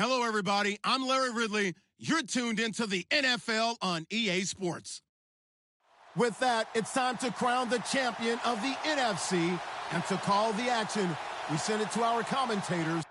Hello, everybody. I'm Larry Ridley. You're tuned into the NFL on EA Sports. With that, it's time to crown the champion of the NFC. And to call the action, we send it to our commentators.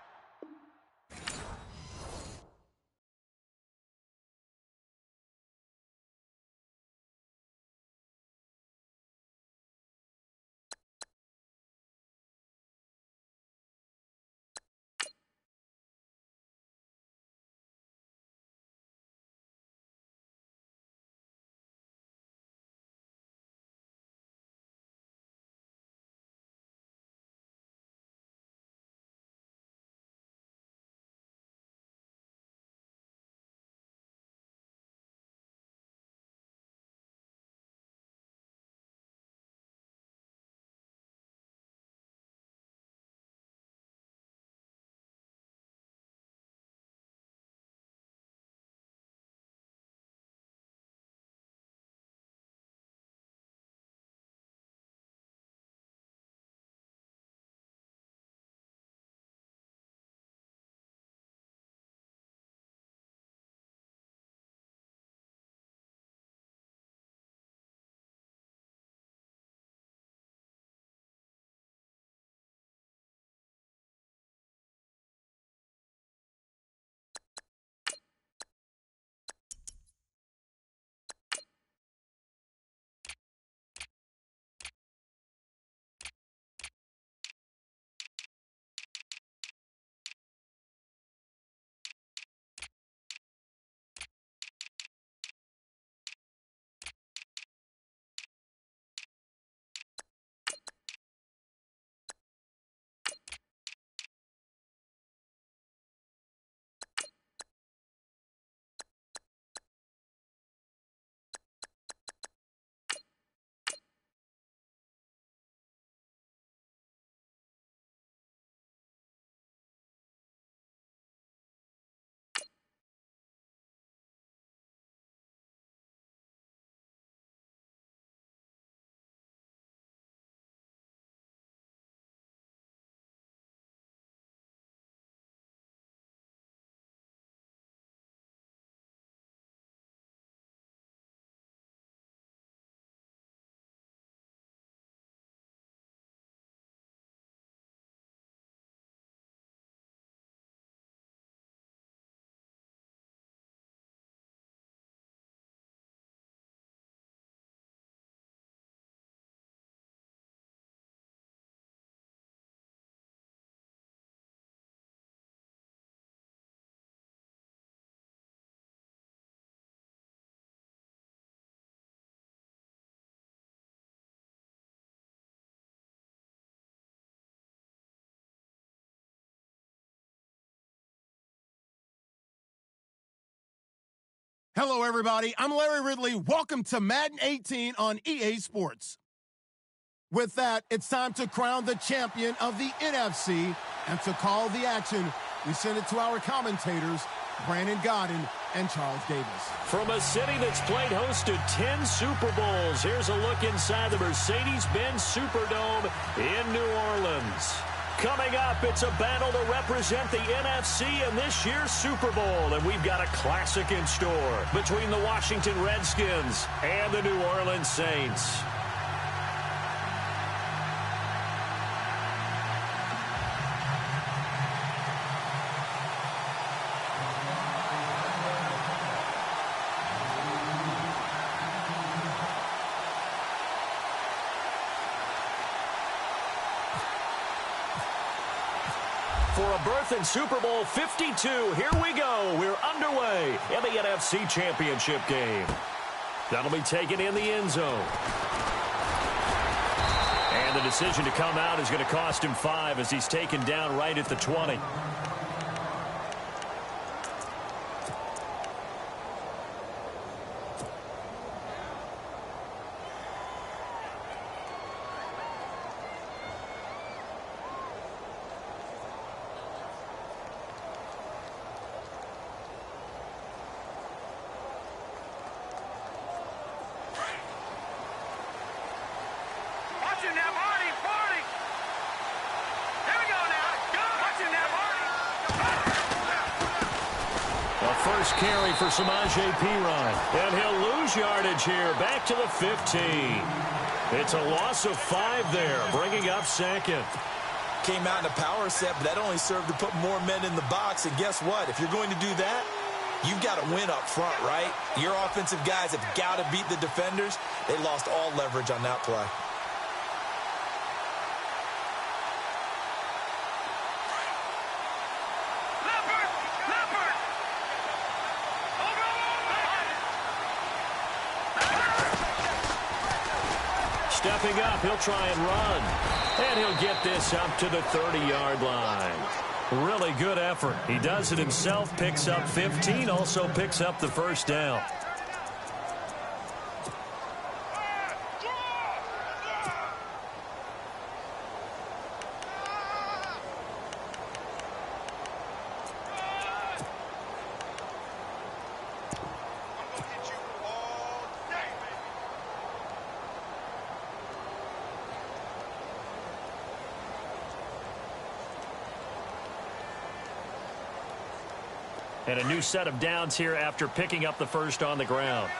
Hello, everybody. I'm Larry Ridley. Welcome to Madden 18 on EA Sports. With that, it's time to crown the champion of the NFC. And to call the action, we send it to our commentators, Brandon Godden and Charles Davis. From a city that's played host to 10 Super Bowls, here's a look inside the Mercedes-Benz Superdome in New Orleans. Coming up, it's a battle to represent the NFC in this year's Super Bowl, and we've got a classic in store between the Washington Redskins and the New Orleans Saints. For a berth in Super Bowl 52, here we go. We're underway in the NFC Championship game. That'll be taken in the end zone. And the decision to come out is going to cost him 5 as he's taken down right at the 20. first carry for Samaje Perine. And he'll lose yardage here, back to the 15. It's a loss of 5 there, bringing up second. Came out in a power set, but that only served to put more men in the box. And guess what? If you're going to do that, you've got to win up front, right? Your offensive guys have got to beat the defenders. They lost all leverage on that play. Stepping up, he'll try and run. And he'll get this up to the 30-yard line. Really good effort. He does it himself, picks up 15, also picks up the first down. And a new set of downs here after picking up the first on the ground.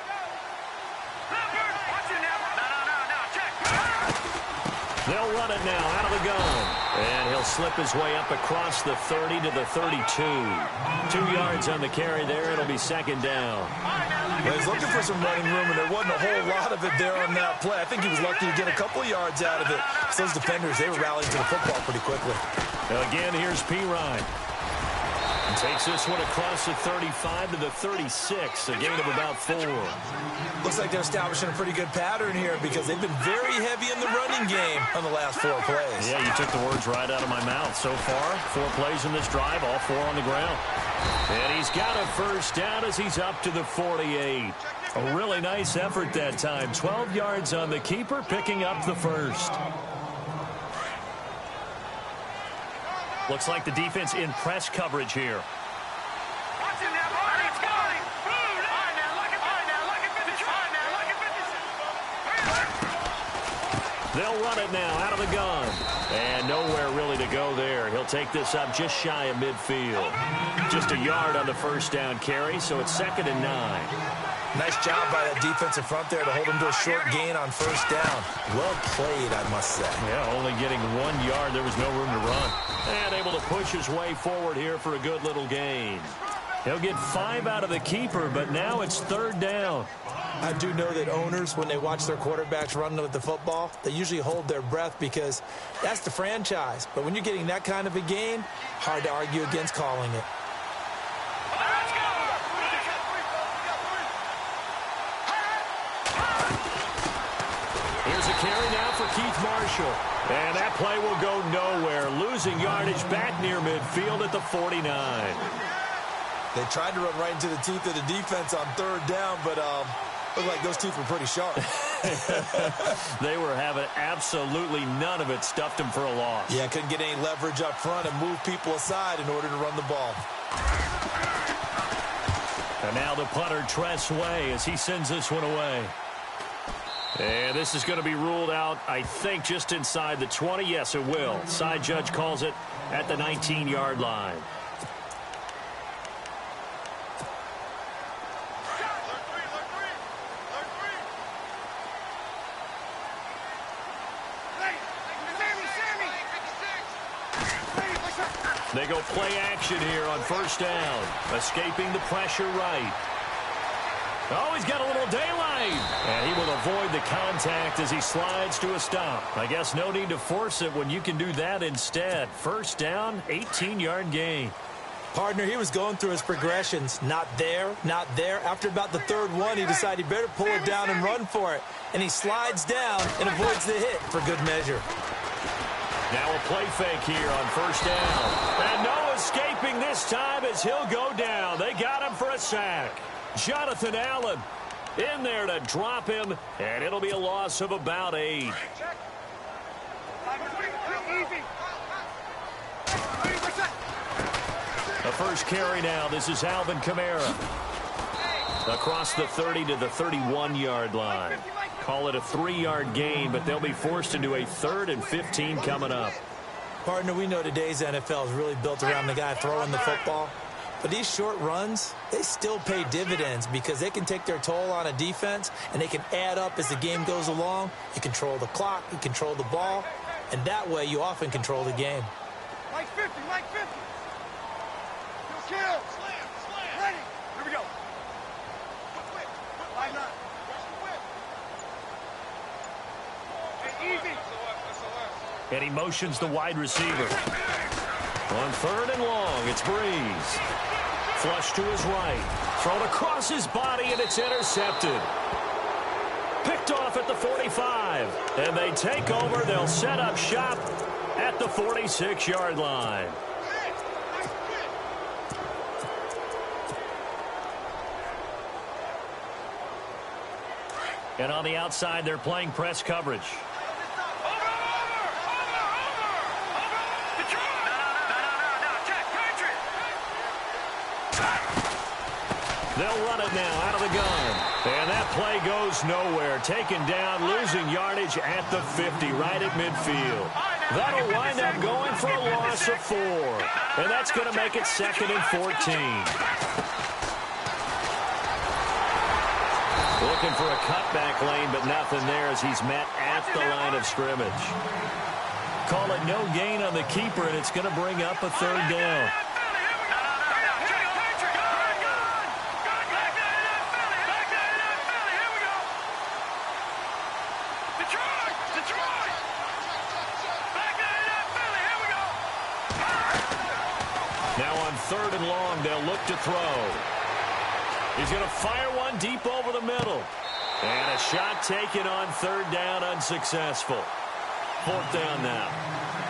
They'll run it now out of the gun. And he'll slip his way up across the 30 to the 32. 2 yards on the carry there. It'll be second down. Well, he's looking for some running room, and there wasn't a whole lot of it there on that play. I think he was lucky to get a couple of yards out of it. So those defenders, they were rallying to the football pretty quickly. Now again, here's Perine. And takes this one across the 35 to the 36, a gain of about 4. Looks like they're establishing a pretty good pattern here because they've been very heavy in the running game on the last 4 plays. Yeah, you took the words right out of my mouth. So far, 4 plays in this drive, all 4 on the ground. And he's got a first down as he's up to the 48. A really nice effort that time. 12 yards on the keeper, picking up the first. Looks like the defense in press coverage here. They'll run it now out of the gun. And nowhere really to go there. He'll take this up just shy of midfield. Just a yard on the first down carry, so it's 2nd and 9. Nice job by that defensive front there to hold him to a short gain on first down. Well played, I must say. Yeah, only getting 1 yard. There was no room to run. And able to push his way forward here for a good little gain. He'll get 5 out of the keeper, but now it's 3rd down. I do know that owners, when they watch their quarterbacks run with the football, they usually hold their breath because that's the franchise. But when you're getting that kind of a gain, hard to argue against calling it. Here's a carry now for Keith Marshall. And that play will go nowhere. Losing yardage back near midfield at the 49. They tried to run right into the teeth of the defense on 3rd down, but looked like those teeth were pretty sharp. They were having absolutely none of it. Stuffed him for a loss. Yeah, couldn't get any leverage up front and move people aside in order to run the ball. And now the punter, Tress Way, as he sends this one away. And this is going to be ruled out, I think, just inside the 20. Yes, it will. Side judge calls it at the 19-yard line. They go play action here on first down. Escaping the pressure right. Oh, he's got a little daylight. And he will avoid the contact as he slides to a stop. I guess no need to force it when you can do that instead. First down, 18-yard gain. Partner, he was going through his progressions. Not there, not there. After about the 3rd one, he decided he better pull it down and run for it. And he slides down and avoids the hit for good measure. Now a play fake here on first down. And no escaping this time as he'll go down. They got him for a sack. Jonathan Allen in there to drop him, and it'll be a loss of about 8. The first carry now. This is Alvin Kamara. Across the 30 to the 31-yard line. Call it a 3-yard gain, but they'll be forced into a 3rd and 15 coming up. Partner, we know today's NFL is really built around the guy throwing the football. But these short runs, they still pay dividends because they can take their toll on a defense, and they can add up as the game goes along. You control the clock, you control the ball, and that way you often control the game. Mike 50, Mike 50. Kill. Slam. Ready. Here we go. Quick. Line up. Hey, easy. And he motions the wide receiver. On 3rd and long, it's Breeze. Flush to his right. Thrown across his body, and it's intercepted. Picked off at the 45. And they take over. They'll set up shop at the 46-yard line. And on the outside, they're playing press coverage. They'll run it now out of the gun. And that play goes nowhere. Taken down, losing yardage at the 50, right at midfield. That'll wind up going for a loss of 4. And that's going to make it 2nd and 14. Looking for a cutback lane, but nothing there as he's met at the line of scrimmage. Call it no gain on the keeper, and it's going to bring up a 3rd down. Now on 3rd and long, they'll look to throw. He's going to fire one deep over the middle. And a shot taken on 3rd down, unsuccessful. 4th down now.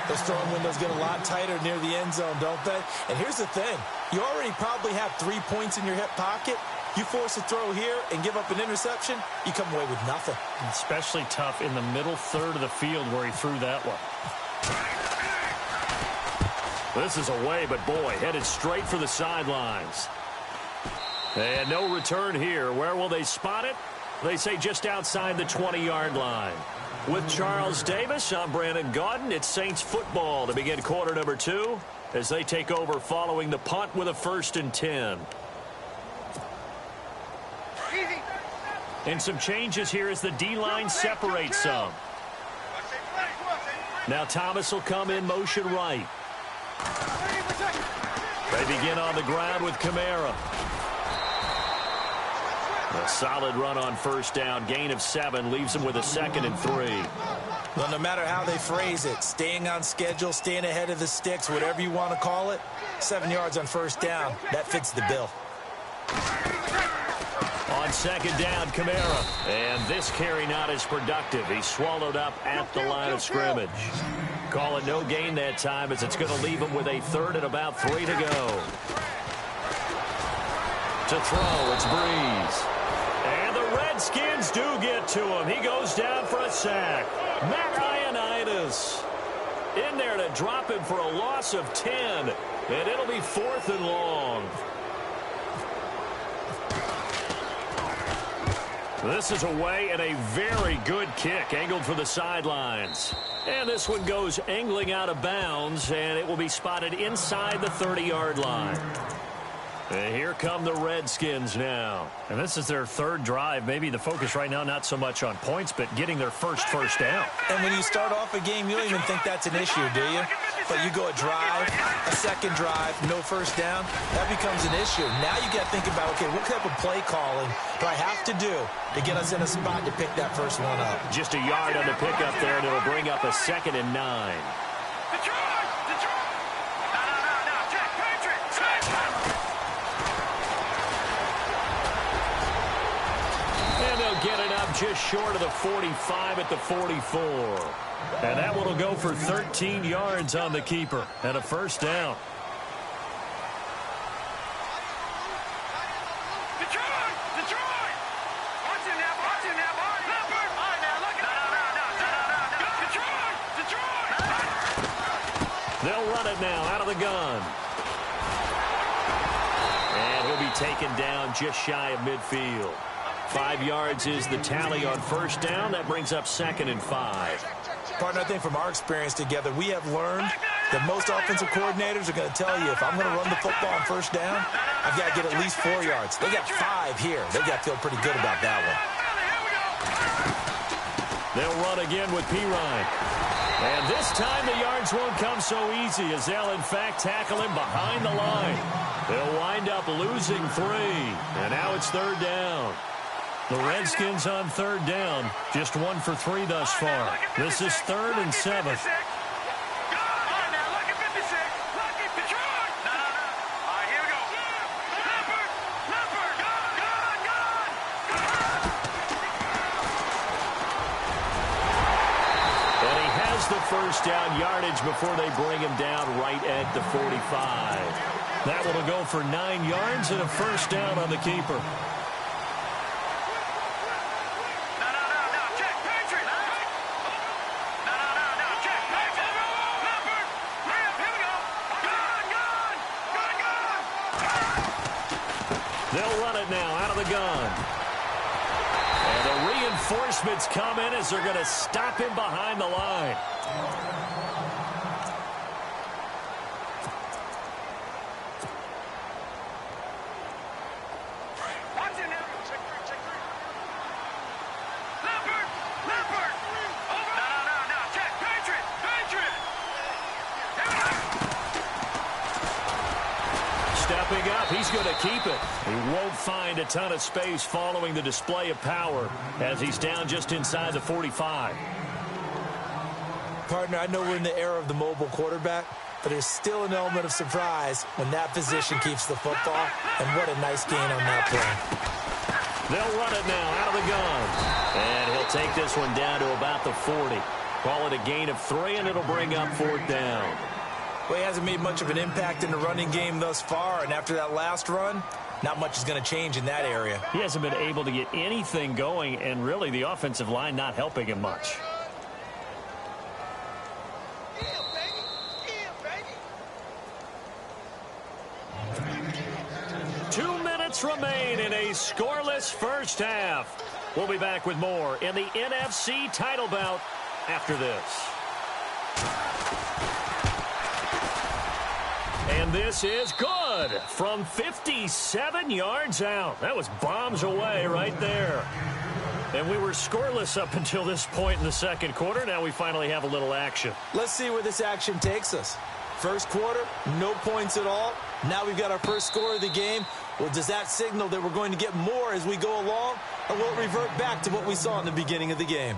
Those throwing windows get a lot tighter near the end zone, don't they? And here's the thing. You already probably have 3 points in your hip pocket. You force a throw here and give up an interception, you come away with nothing. Especially tough in the middle 3rd of the field where he threw that one. This is away, but boy, headed straight for the sidelines. And no return here. Where will they spot it? They say just outside the 20-yard line. With Charles Davis, I'm Brandon Gaudin. It's Saints football to begin quarter number 2 as they take over following the punt with a 1st and 10. And some changes here as the D-line separates some. Now Thomas will come in motion right. They begin on the ground with Kamara. A solid run on 1st down. Gain of 7 leaves them with a 2nd and 3. Well, no matter how they phrase it, staying on schedule, staying ahead of the sticks, whatever you want to call it, 7 yards on 1st down, that fits the bill. On 2nd down, Kamara. And this carry not as productive. He's swallowed up at the line of scrimmage. Call it no gain that time as it's going to leave him with a 3rd and about 3 to go. To throw, it's Breeze. And the Redskins do get to him. He goes down for a sack. Matt Ioannidis in there to drop him for a loss of 10. And it'll be 4th and long. This is away and a very good kick angled for the sidelines. And this one goes angling out of bounds, and it will be spotted inside the 30-yard line. And here come the Redskins now. And this is their 3rd drive. Maybe the focus right now not so much on points, but getting their first down. And when you start off a game, you don't even think that's an issue, do you? But you go a drive, a 2nd drive, no 1st down, that becomes an issue. Now you got to think about, okay, what type of play calling do I have to do to get us in a spot to pick that first one up? Just a yard on the pickup there, and it'll bring up a 2nd and 9. Get it up just short of the 45 at the 44. And that one will go for 13 yards on the keeper and a 1st down. Detroit! Watch him now, Leopard! All right, now, look at Detroit! They'll run it now out of the gun. And he'll be taken down just shy of midfield. 5 yards is the tally on 1st down. That brings up 2nd and 5. Partner, I think from our experience together, we have learned that most offensive coordinators are going to tell you, if I'm going to run the football on first down, I've got to get at least 4 yards. They got 5 here. They got to feel pretty good about that one. They'll run again with Pirine. And this time the yards won't come so easy as they'll, in fact, tackle him behind the line. They'll wind up losing 3. And now it's third down. The Redskins on third down, just 1 for 3 thus far. This is 3rd and 7. First down yardage before they bring him down right at the 45. That will go for 9 yards and a first down on the keeper. They'll run it now out of the gun. And the reinforcements come in as they're going to stop him behind the line. Stepping up, he's going to keep it. He won't find a ton of space following the display of power as he's down just inside the 45. Partner, I know we're in the era of the mobile quarterback, but there's still an element of surprise when that position keeps the football, and what a nice gain on that play. They'll run it now out of the gun, and he'll take this one down to about the 40. Call it a gain of 3, and it'll bring up 4th down. Well, he hasn't made much of an impact in the running game thus far, and after that last run, not much is going to change in that area. He hasn't been able to get anything going, and really the offensive line not helping him much. 2 minutes remain in a scoreless first half. We'll be back with more in the NFC title bout after this. And this is good from 57 yards out. That was bombs away right there. And we were scoreless up until this point in the second quarter. Now we finally have a little action. Let's see where this action takes us. First quarter, no points at all. Now we've got our first score of the game. Well, does that signal that we're going to get more as we go along? Or will it revert back to what we saw in the beginning of the game?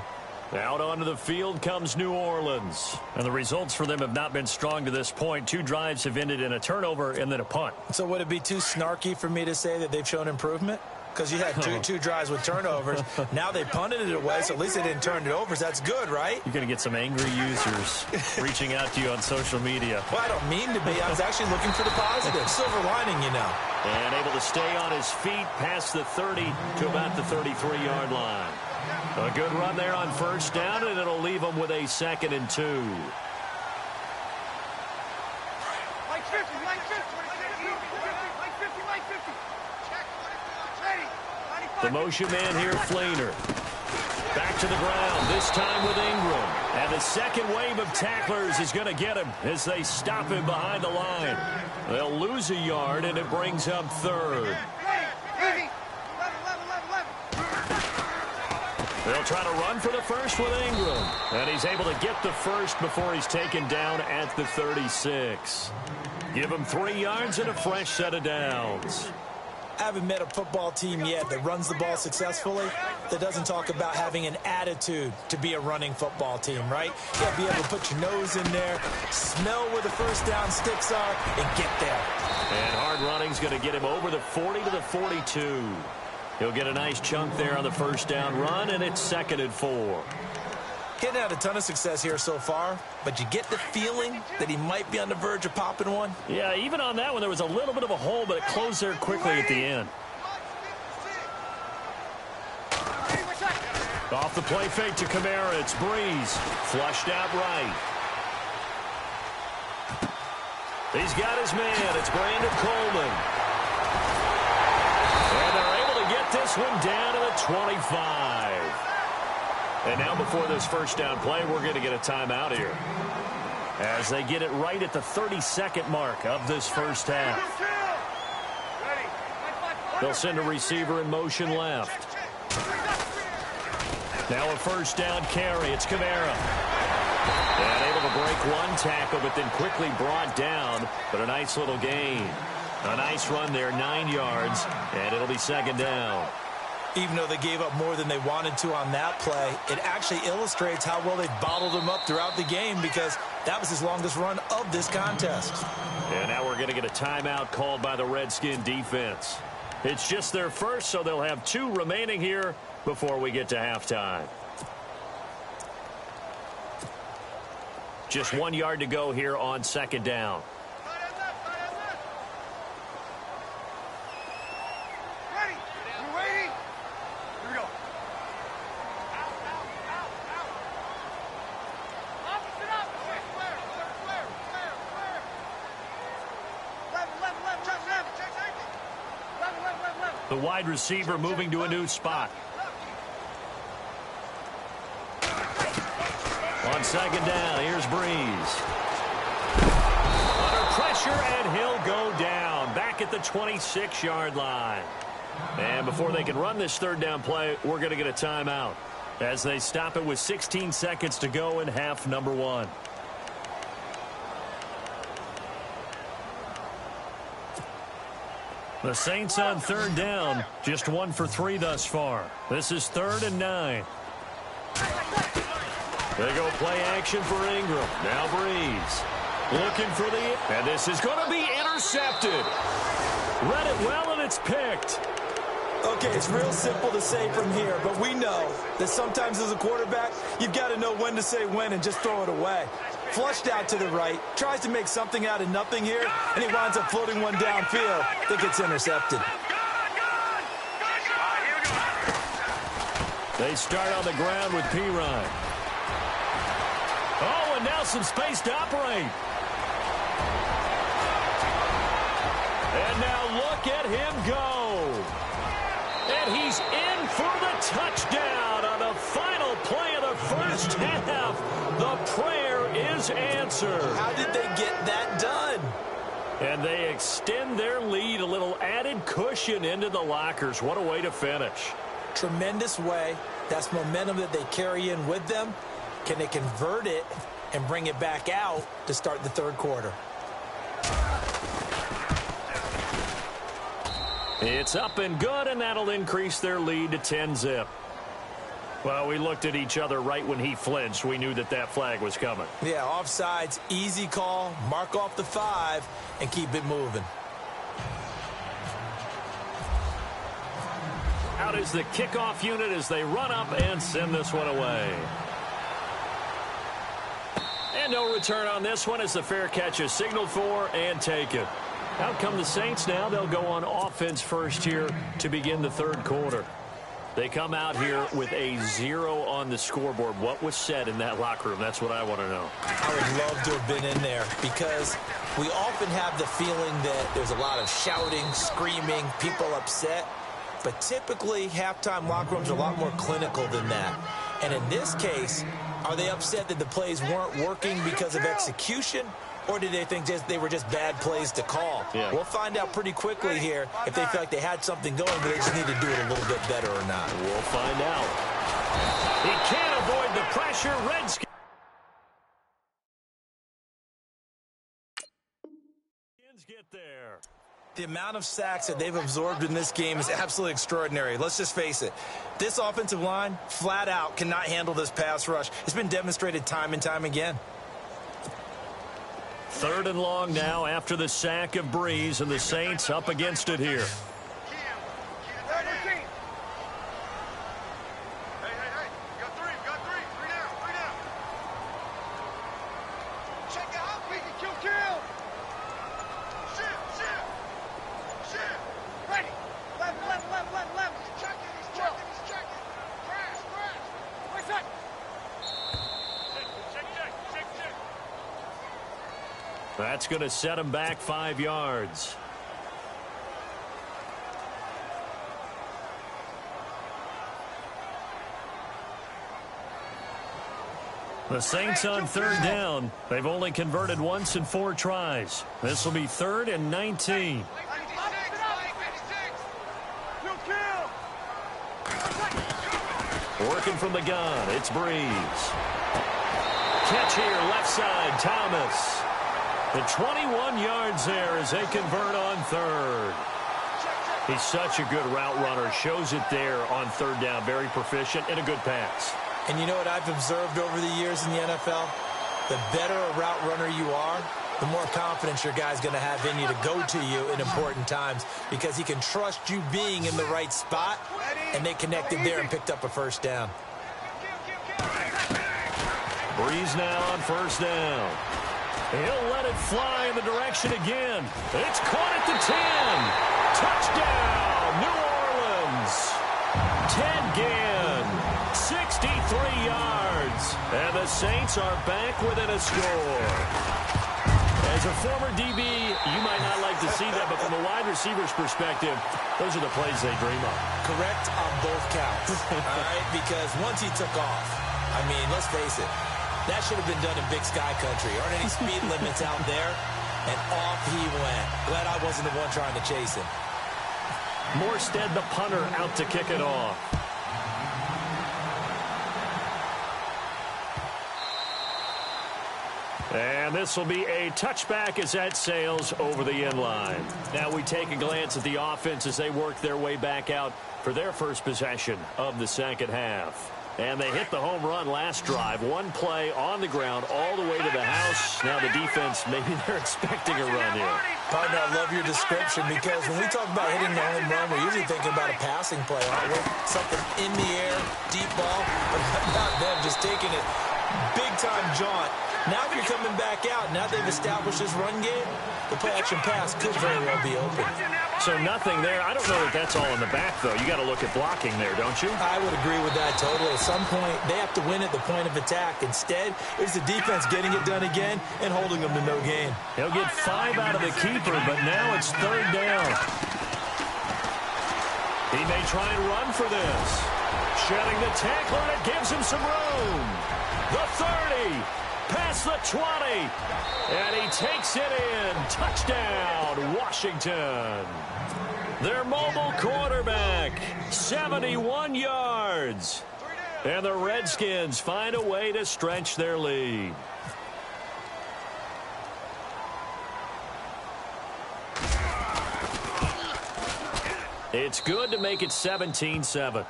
Out onto the field comes New Orleans. And the results for them have not been strong to this point. 2 drives have ended in a turnover and then a punt. So would it be too snarky for me to say that they've shown improvement? Because you had two drives with turnovers. Now they punted it away, so at least they didn't turn it over. So that's good, right? You're going to get some angry users reaching out to you on social media. Well, I don't mean to be. I was actually looking for the positive. Silver lining, you know. And able to stay on his feet past the 30 to about the 33-yard line. A good run there on first down, and it'll leave him with a 2nd and 2. Like 50, like 50, like 50, like 50. The motion man here, Flainer. Back to the ground, this time with Ingram. And the second wave of tacklers is going to get him as they stop him behind the line. They'll lose a yard, and it brings up 3rd. They'll try to run for the first with Ingram. And he's able to get the first before he's taken down at the 36. Give him 3 yards and a fresh set of downs. I haven't met a football team yet that runs the ball successfully that doesn't talk about having an attitude to be a running football team, right? You got to be able to put your nose in there, smell where the first down sticks are, and get there. And hard running's going to get him over the 40 to the 42. He'll get a nice chunk there on the first down run, and it's 2nd and 4. Getting had a ton of success here so far, but you get the feeling that he might be on the verge of popping one. Yeah, even on that one, there was a little bit of a hole, but it closed there quickly at the end. Off the play fake to Kamara, it's Breeze. Flushed out right. He's got his man, it's Brandon Coleman. And they're able to get this one down to the 25. And now before this first down play, we're going to get a timeout here. as they get it right at the 30-second mark of this first half. They'll send a receiver in motion left. Now a first down carry. It's Kamara. And able to break one tackle, but then quickly brought down. But a nice little gain. A nice run there, 9 yards, and it'll be second down. Even though they gave up more than they wanted to on that play, it actually illustrates how well they've bottled them up throughout the game, because that was his longest run of this contest. And now we're going to get a timeout called by the Redskin defense. It's just their first, so they'll have 2 remaining here before we get to halftime. Just 1 yard to go here on second down. The wide receiver moving to a new spot. On second down, here's Breeze. Under pressure, and he'll go down. Back at the 26-yard line. And before they can run this third down play, we're going to get a timeout as they stop it with 16 seconds to go in half number 1. The Saints on third down, just 1 for 3 thus far. This is 3rd and 9. They go play action for Ingram. Now Breeze looking for the, and this is going to be intercepted. Read it well, and it's picked. Okay, it's real simple to say from here, but we know that sometimes as a quarterback, you've got to know when to say when and just throw it away. Flushed out to the right, tries to make something out of nothing here, and he winds up floating one downfield that gets intercepted. They start on the ground with Pirine. Oh, and now some space to operate. And now look at him go. And he's in for the touchdown on the final play of the first half. The prayer is answered. How did they get that done? And they extend their lead, a little added cushion into the lockers. What a way to finish. Tremendous way. That's momentum that they carry in with them. Can they convert it and bring it back out to start the third quarter? It's up and good, and that'll increase their lead to 10-zip. Well, we looked at each other right when he flinched. We knew that that flag was coming. Yeah, offsides, easy call, mark off the 5, and keep it moving. Out is the kickoff unit as they run up and send this one away. And no return on this one as the fair catch is signaled for and taken. Out come the Saints now. They'll go on offense first here to begin the third quarter. They come out here with a 0 on the scoreboard. What was said in that locker room? That's what I want to know. I would love to have been in there, because we often have the feeling that there's a lot of shouting, screaming, people upset. But typically, halftime locker rooms are a lot more clinical than that. And in this case, are they upset that the plays weren't working because of execution? Or did they think they were just bad plays to call? Yeah. We'll find out pretty quickly here if they feel like they had something going, but they just need to do it a little bit better or not. We'll find out. He can't avoid the pressure. Redskins get there. The amount of sacks that they've absorbed in this game is absolutely extraordinary. Let's just face it. This offensive line, flat out, cannot handle this pass rush. It's been demonstrated time and time again. 3rd and long now after the sack of Breeze, and the Saints up against it here. That's going to set him back 5 yards. The Saints on third down. They've only converted once in 4 tries. This will be 3rd and 19. Working from the gun, it's Breeze. Catch here, left side, Thomas. The 21 yards there as they convert on 3rd. He's such a good route runner. Shows it there on 3rd down. Very proficient and a good pass. And you know what I've observed over the years in the NFL? The better a route runner you are, the more confidence your guy's going to have in you to go to you in important times because he can trust you being in the right spot, and they connected there and picked up a 1st down. Breeze now on 1st down. He'll let it fly in the direction again. It's caught at the 10. Touchdown, New Orleans. Ted Ginn, 63 yards. And the Saints are back within a score. As a former DB, you might not like to see that, but from a wide receiver's perspective, those are the plays they dream of. Correct on both counts, all right? Because once he took off, I mean, let's face it, that should have been done in Big Sky Country. Aren't any speed limits out there? And off he went. Glad I wasn't the one trying to chase him. Morstead, the punter, out to kick it off. And this will be a touchback as that sails over the end line. Now we take a glance at the offense as they work their way back out for their first possession of the second half. And they hit the home run last drive. 1 play on the ground all the way to the house. Now the defense, maybe they're expecting a run here. Partner, I love your description because when we talk about hitting the home run, we're usually thinking about a passing play, aren't we? Something in the air, deep ball, but not them just taking it. Big-time jaunt. Now if you're coming back out, now they've established this run game, the play-action pass could very well be open. So nothing there. I don't know that that's all in the back, though. You got to look at blocking there, don't you? I would agree with that totally. At some point, they have to win at the point of attack. Instead, it's the defense getting it done again and holding them to no gain. He'll get 5 out of the keeper, but now it's 3rd down. He may try and run for this. Shedding the tackler, and it gives him some room. The 30, past the 20, and he takes it in. Touchdown, Washington. Their mobile quarterback, 71 yards. And the Redskins find a way to stretch their lead. It's good to make it 17-7.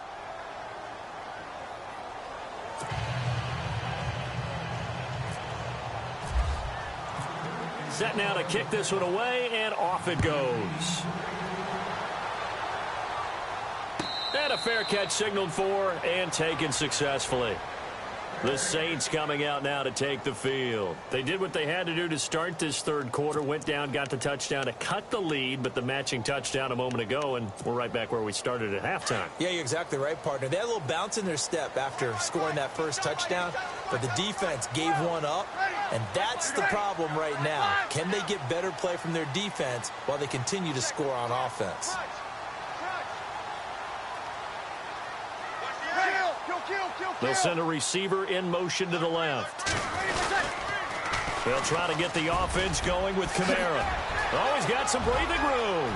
Set now to kick this one away, and off it goes. And a fair catch signaled for and taken successfully. The Saints coming out now to take the field. They did what they had to do to start this 3rd quarter, went down, got the touchdown to cut the lead, but the matching touchdown a moment ago, and we're right back where we started at halftime. Yeah, you're exactly right, partner. They had a little bounce in their step after scoring that first touchdown, but the defense gave one up, and that's the problem right now. Can they get better play from their defense while they continue to score on offense? They'll send a receiver in motion to the left. They'll try to get the offense going with Kamara. Oh, he's got some breathing room.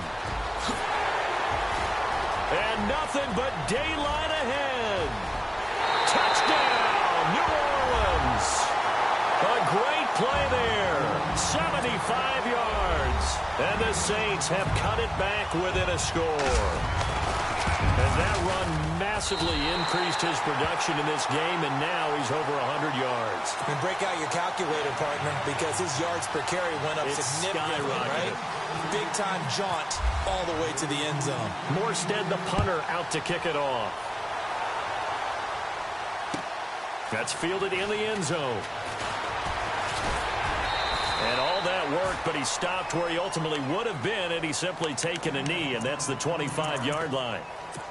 And nothing but daylight ahead. Touchdown, New Orleans. A great play there. 75 yards. And the Saints have cut it back within a score. As that run massively increased his production in this game, and now he's over 100 yards. And break out your calculator, partner, because his yards per carry went up significantly, right? Big-time jaunt all the way to the end zone. Morstead, the punter, out to kick it off. That's fielded in the end zone. And all that worked, but he stopped where he ultimately would have been had he simply taken a knee, and that's the 25-yard line.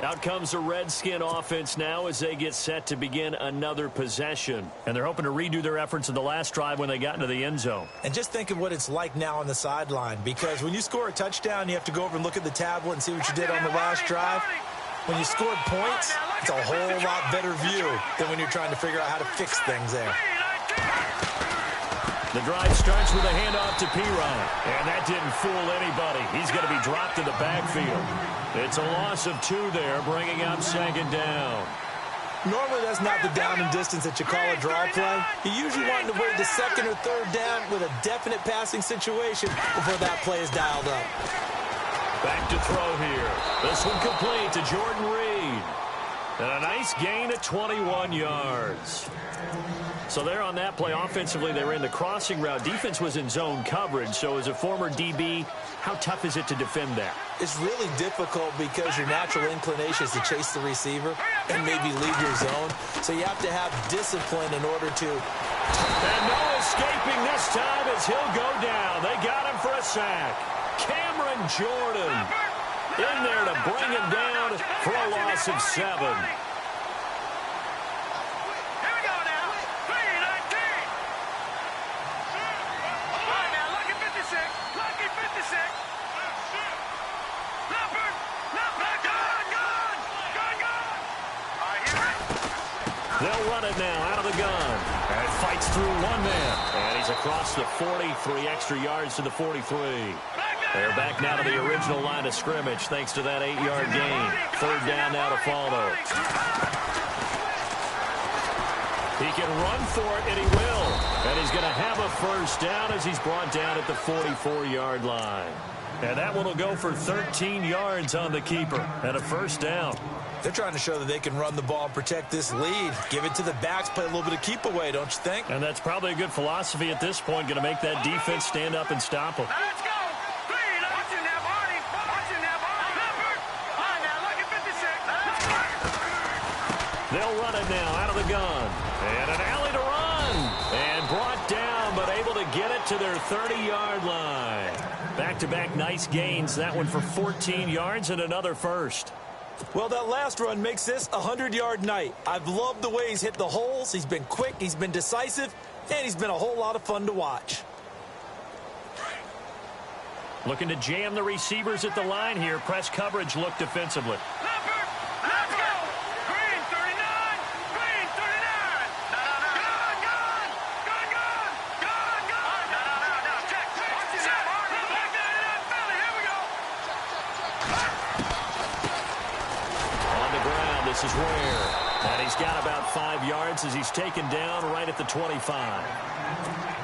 Out comes the Redskin offense now as they get set to begin another possession. And they're hoping to redo their efforts in the last drive when they got into the end zone. And just think of what it's like now on the sideline, because when you score a touchdown, you have to go over and look at the tablet and see what you did on the last drive. When you scored points, it's a whole lot better view than when you're trying to figure out how to fix things there. The drive starts with a handoff to P-Rod. And that didn't fool anybody. He's going to be dropped in the backfield. It's a loss of 2 there, bringing up second down. Normally, that's not the down and distance that you call a draw play. You usually want to wait the second or third down with a definite passing situation before that play is dialed up. Back to throw here. This one complete to Jordan Reed. And a nice gain at 21 yards. So there on that play, offensively, they ran the crossing route. Defense was in zone coverage. So as a former DB, how tough is it to defend that? It's really difficult because your natural inclination is to chase the receiver and maybe leave your zone. So you have to have discipline in order to. And no escaping this time as he'll go down. They got him for a sack. Cameron Jordan in there to bring him down for a loss of 7. They'll run it now out of the gun. And fights through one man. And he's across the 40, 3 extra yards to the 43. They're back now to the original line of scrimmage thanks to that 8-yard gain. Third down now to follow. He can run for it, and he will. And he's going to have a first down as he's brought down at the 44-yard line. And that one will go for 13 yards on the keeper and a first down. They're trying to show that they can run the ball and protect this lead. Give it to the backs, play a little bit of keep away, don't you think? And that's probably a good philosophy at this point, going to make that defense stand up and stop them. Let's go. Watching that body. Watching that body. All right, now look at 56. They'll run it now out of the gun. And an alley to run. And brought down, but able to get it to their 30-yard line. Back-to-back nice gains. That one for 14 yards and another first. Well, that last run makes this a 100-yard night. I've loved the way he's hit the holes. He's been quick, he's been decisive, and he's been a whole lot of fun to watch. Looking to jam the receivers at the line here. Press coverage look defensively. Let's go. Green 39. Green 39. No. Check. Watching that body. Back down in that belly. Here we go. On the ground, this is Ware. And he's got about 5 yards as he's taken down right at the 25.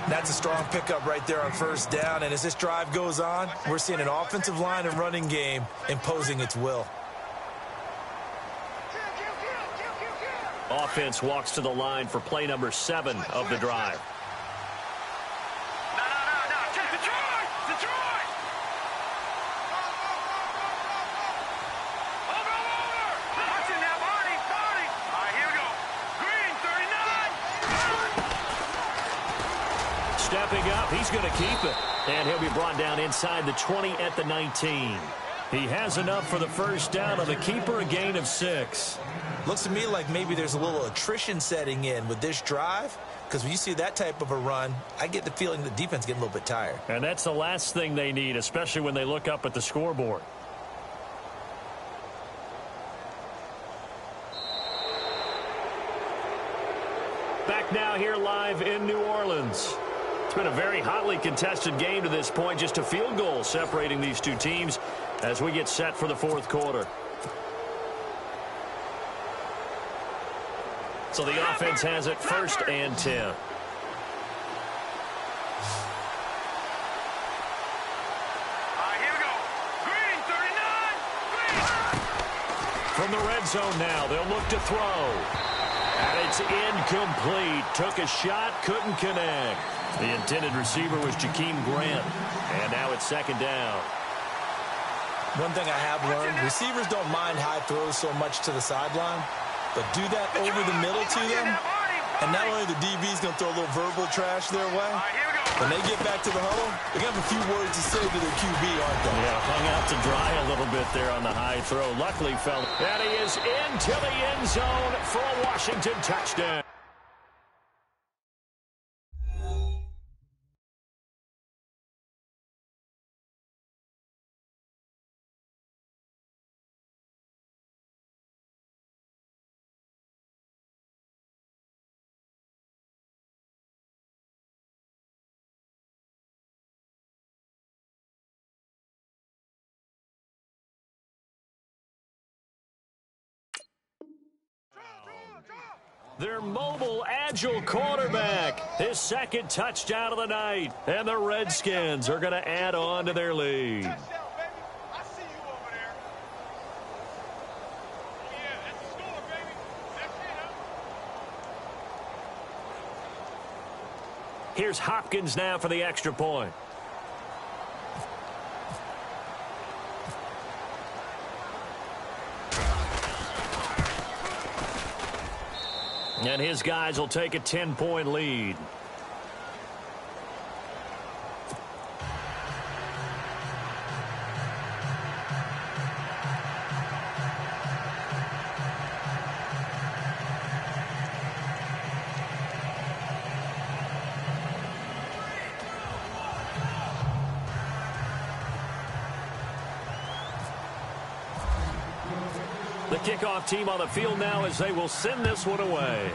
That's a strong pickup right there on first down. And as this drive goes on, we're seeing an offensive line and running game imposing its will. Offense walks to the line for play number 7 of the drive. No. Check Detroit. Over. Watching that body. All right, here we go. Green 39. Stepping up, he's going to keep it. And he'll be brought down inside the 20 at the 19. He has enough for the first down on the keeper, a gain of 6. Looks to me like maybe there's a little attrition setting in with this drive, because when you see that type of a run, I get the feeling the defense getting a little bit tired. And that's the last thing they need, especially when they look up at the scoreboard. Back now here live in New Orleans. It's been a very hotly contested game to this point. Just a field goal separating these two teams as we get set for the fourth quarter. So the offense has it first and 10. All right, here we go. Green 39. From the red zone now, they'll look to throw. And it's incomplete. Took a shot, couldn't connect. The intended receiver was Jakeem Grant. And now it's second down. One thing I have learned, receivers don't mind high throws so much to the sideline, but do that over the middle to them, and not only the DB's going to throw a little verbal trash their way, when they get back to the huddle, they're going to have a few words to say to their QB, aren't they? Yeah, hung out to dry a little bit there on the high throw. Luckily, fell. And he is into the end zone for a Washington touchdown. Their mobile, agile quarterback, his second touchdown of the night. And the Redskins are going to add on to their lead. Touchdown, baby. I see you over there. Oh, yeah, that's the score, baby. That's it, huh? Here's Hopkins now for the extra point. And his guys will take a 10-point lead. The kickoff team on the field now as they will send this one away.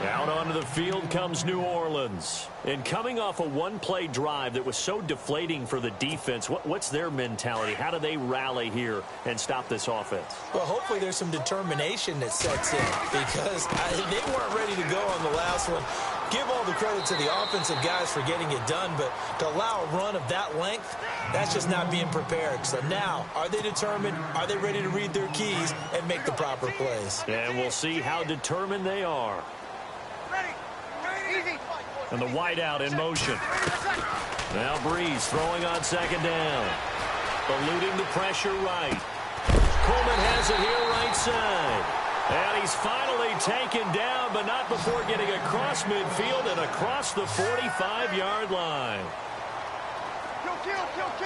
Out onto the field comes New Orleans. And coming off a one-play drive that was so deflating for the defense, what's their mentality? How do they rally here and stop this offense? Well, hopefully there's some determination that sets in because they weren't ready to go on the last one. Give all the credit to the offensive guys for getting it done, but to allow a run of that length, that's just not being prepared. So now, are they determined? Are they ready to read their keys and make the proper plays? And we'll see how determined they are. And the wideout in motion. Now Breeze throwing on second down. Eluding the pressure right. Coleman has it here right side. And he's finally taken down, but not before getting across midfield and across the 45-yard line. Kill. 12.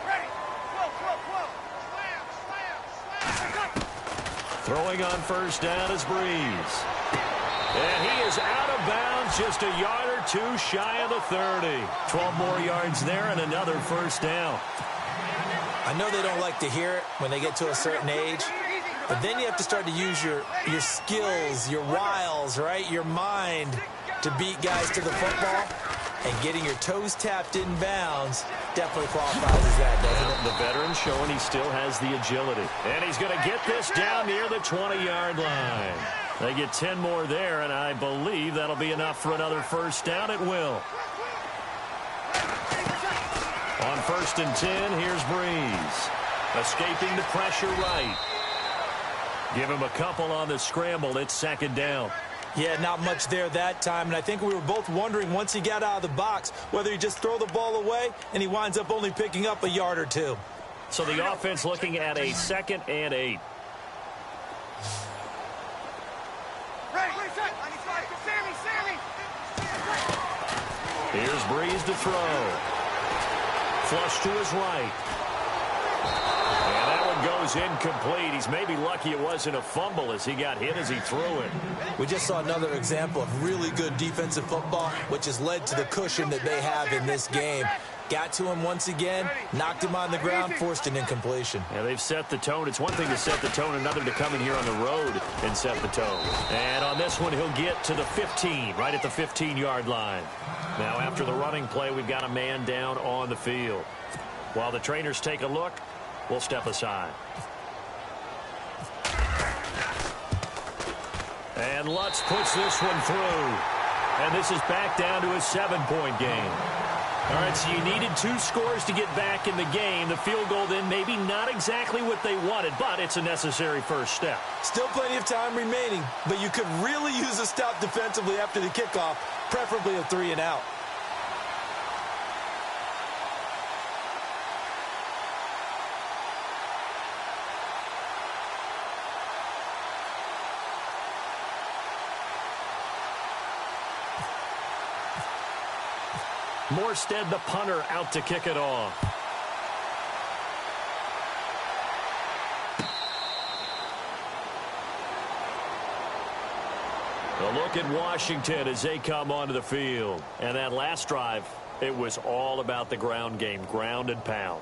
Ready. 12. Slam. Throwing on first down is Breeze. And he is out of bounds, just a yard or two shy of the 30. 12 more yards there and another first down. I know they don't like to hear it when they get to a certain age, but then you have to start to use your skills, your wiles, right, your mind to beat guys to the football. And getting your toes tapped in bounds definitely qualifies as that, doesn't it? The veteran showing he still has the agility. And he's going to get this down near the 20-yard line. They get 10 more there, and I believe that'll be enough for another first down. It will. On 1st and 10, here's Breeze. Escaping the pressure right. Give him a couple on the scramble. It's second down. Yeah, not much there that time, and I think we were both wondering once he got out of the box whether he just throw the ball away, and he winds up only picking up a yard or two. So the offense looking at a 2nd and 8. Here's Breeze to throw. Flush to his right. And that one goes incomplete. He's maybe lucky it wasn't a fumble as he got hit as he threw it. We just saw another example of really good defensive football, which has led to the cushion that they have in this game. Got to him once again, knocked him on the ground, forced an incompletion. Yeah, they've set the tone. It's one thing to set the tone, another to come in here on the road and set the tone. And on this one, he'll get to the 15, right at the 15-yard line. Now, after the running play, we've got a man down on the field. While the trainers take a look, we'll step aside. And Lutz puts this one through. And this is back down to a 7-point game. All right, so you needed 2 scores to get back in the game. The field goal then maybe not exactly what they wanted, but it's a necessary first step. Still plenty of time remaining, but you could really use a stop defensively after the kickoff, preferably a 3-and-out. Morstead, the punter, out to kick it off. A look at Washington as they come onto the field. And that last drive, it was all about the ground game, ground and pound.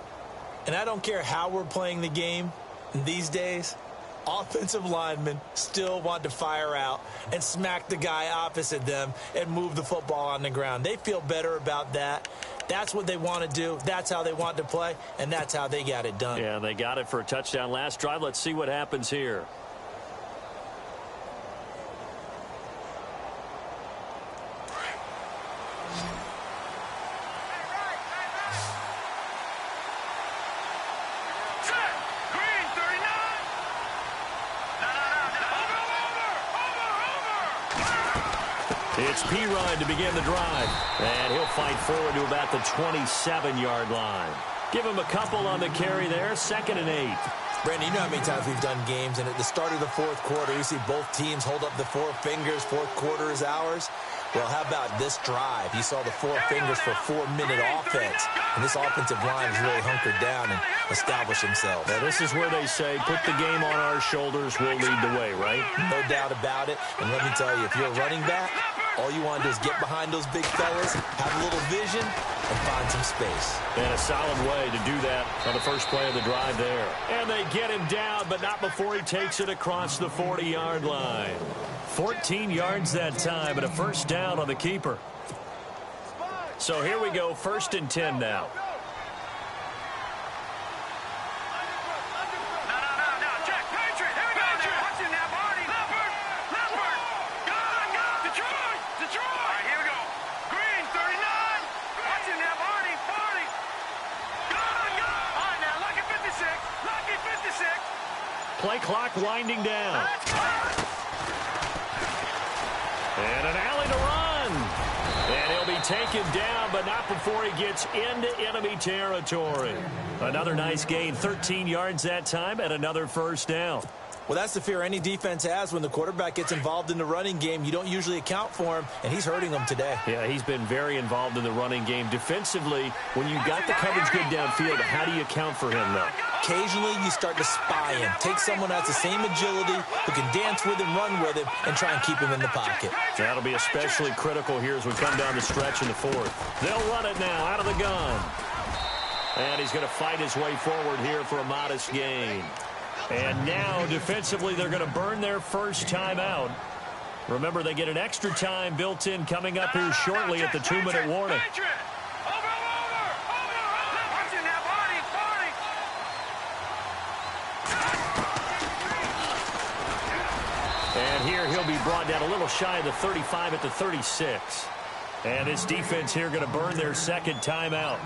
And I don't care how we're playing the game these days, offensive linemen still want to fire out and smack the guy opposite them and move the football on the ground. They feel better about that. That's what they want to do. That's how they want to play, and that's how they got it done. Yeah, they got it for a touchdown last drive. Let's see what happens here. It's P-Ryan to begin the drive. And he'll fight forward to about the 27-yard line. Give him a couple on the carry there. 2nd and 8. Brandon, you know how many times we've done games, and at the start of the fourth quarter, you see both teams hold up the four fingers. Fourth quarter is ours. Well, how about this drive? You saw the four fingers for 4-minute offense. And this offensive line has really hunkered down and established themselves. Now, this is where they say, put the game on our shoulders, we'll lead the way, right? No doubt about it. And let me tell you, if you're a running back, all you want to do is get behind those big fellas, have a little vision, and find some space. And a solid way to do that on the first play of the drive there. And they get him down, but not before he takes it across the 40-yard line. 14 yards that time, and a first down on the keeper. So here we go, 1st and 10 now. Play clock winding down. And an alley to run. And he'll be taken down, but not before he gets into enemy territory. Another nice gain, 13 yards that time, and another first down. Well, that's the fear any defense has when the quarterback gets involved in the running game. You don't usually account for him, and he's hurting them today. Yeah, he's been very involved in the running game. Defensively, when you got the coverage good downfield, how do you account for him, though? Occasionally, you start to spy him. Take someone that has the same agility, who can dance with him, run with him, and try and keep him in the pocket. That'll be especially critical here as we come down the stretch in the fourth. They'll run it now out of the gun. And he's going to fight his way forward here for a modest gain. And now, defensively, they're going to burn their first timeout. Remember, they get an extra time built in coming up here shortly at the 2-minute warning. And here he'll be brought down a little shy of the 35 at the 36. And this defense here going to burn their second timeout.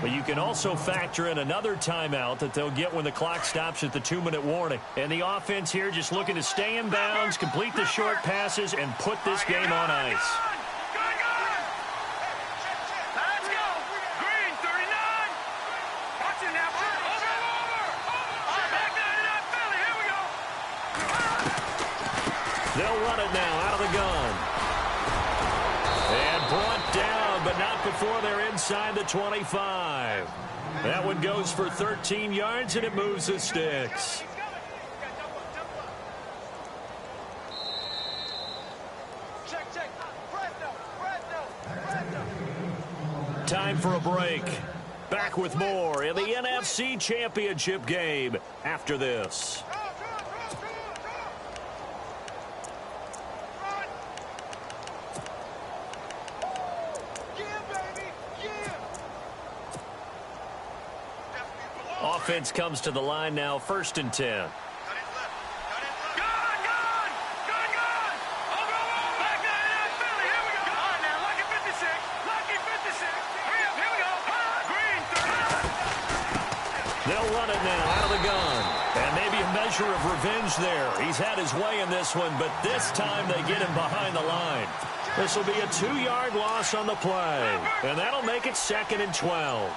But you can also factor in another timeout that they'll get when the clock stops at the 2-minute warning. And the offense here just looking to stay in bounds, complete the short passes, and put this game on ice. Let's go. Green, 39. Watch it now. Back down, Philly. Here we go. They'll run it now out of the gun. And brought down, but not before they're inside the 25. That one goes for 13 yards, and it moves the sticks. Time for a break. Back with more in the NFC Championship game after this. Offense comes to the line now, 1st and 10. They'll run it now out of the gun. And maybe a measure of revenge there. He's had his way in this one, but this time they get him behind the line. This will be a 2-yard loss on the play. And that'll make it 2nd and 12.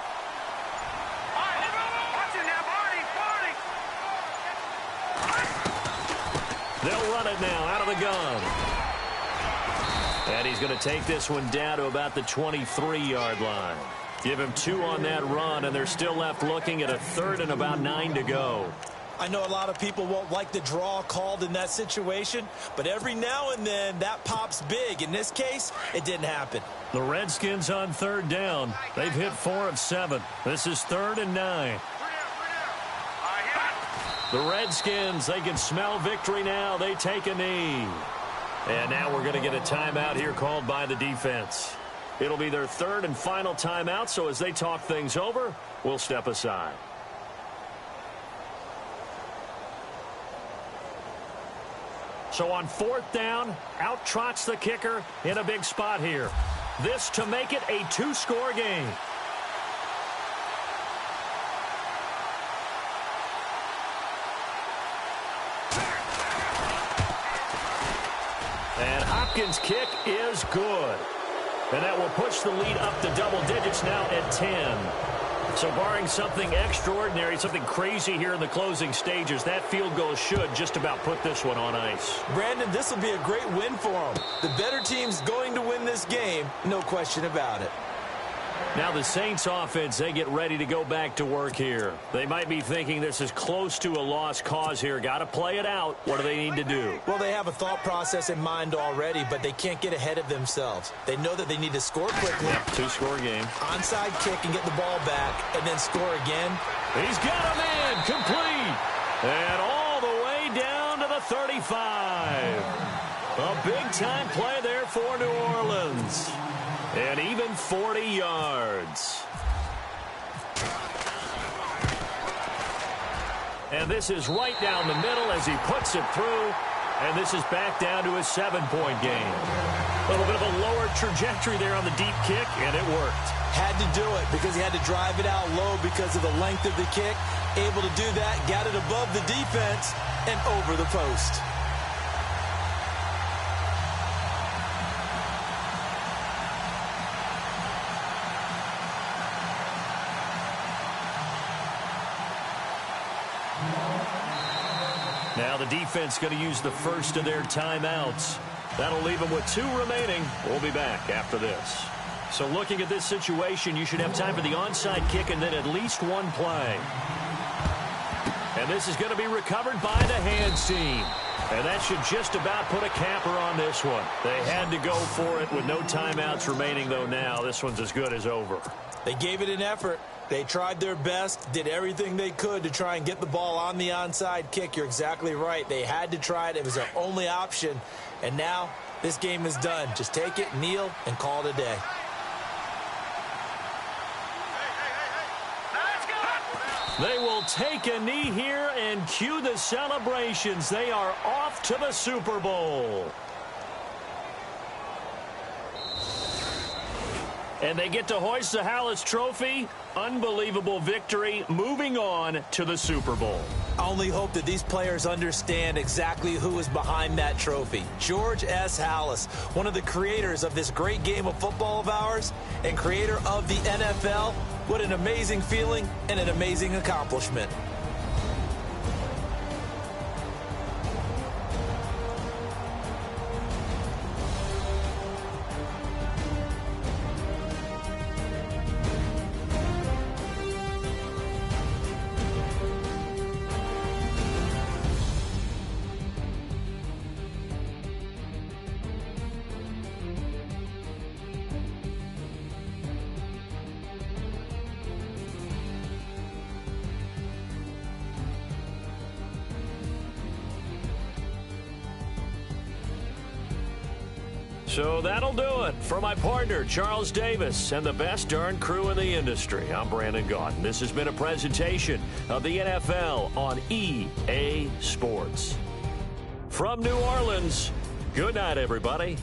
They'll run it now out of the gun. And he's going to take this one down to about the 23-yard line. Give him 2 on that run, and they're still left looking at a 3rd and about 9 to go. I know a lot of people won't like the draw called in that situation, but every now and then that pops big. In this case, it didn't happen. The Redskins on 3rd down. They've hit 4 of 7. This is 3rd and 9. The Redskins, they can smell victory now. They take a knee. And now we're going to get a timeout here called by the defense. It'll be their third and final timeout, so as they talk things over, we'll step aside. So on fourth down, out trots the kicker in a big spot here. This to make it a two-score game. And Hopkins' kick is good. And that will push the lead up to double digits now at 10. So barring something extraordinary, something crazy here in the closing stages, that field goal should just about put this one on ice. Brandon, this will be a great win for them. The better team's going to win this game, no question about it. Now the Saints offense, they get ready to go back to work here. They might be thinking this is close to a lost cause here. Got to play it out. What do they need to do? Well, they have a thought process in mind already, but they can't get ahead of themselves. They know that they need to score quickly. Yep, two-score game. Onside kick and get the ball back, and then score again. He's got him in. Complete. And all the way down to the 35. A big-time play there for New Orleans. And even 40 yards. And this is right down the middle as he puts it through. And this is back down to a 7-point game. A little bit of a lower trajectory there on the deep kick, and it worked. Had to do it because he had to drive it out low because of the length of the kick. Able to do that, got it above the defense and over the post. Now the defense going to use the first of their timeouts. That'll leave them with 2 remaining. We'll be back after this. So looking at this situation, you should have time for the onside kick and then at least one play. And this is going to be recovered by the hands team. And that should just about put a capper on this one. They had to go for it with no timeouts remaining, though now. This one's as good as over. They gave it an effort. They tried their best, did everything they could to try and get the ball on the onside kick. You're exactly right. They had to try it. It was their only option. And now this game is done. Just take it, kneel, and call it a day. They will take a knee here and cue the celebrations. They are off to the Super Bowl. And they get to hoist the Hallis Trophy. Unbelievable victory. Moving on to the Super Bowl. I only hope that these players understand exactly who is behind that trophy. George S. Hallis, one of the creators of this great game of football of ours and creator of the NFL. What an amazing feeling and an amazing accomplishment. So that'll do it. For my partner, Charles Davis, and the best darn crew in the industry, I'm Brandon Gaudin. This has been a presentation of the NFL on EA Sports. From New Orleans, good night, everybody.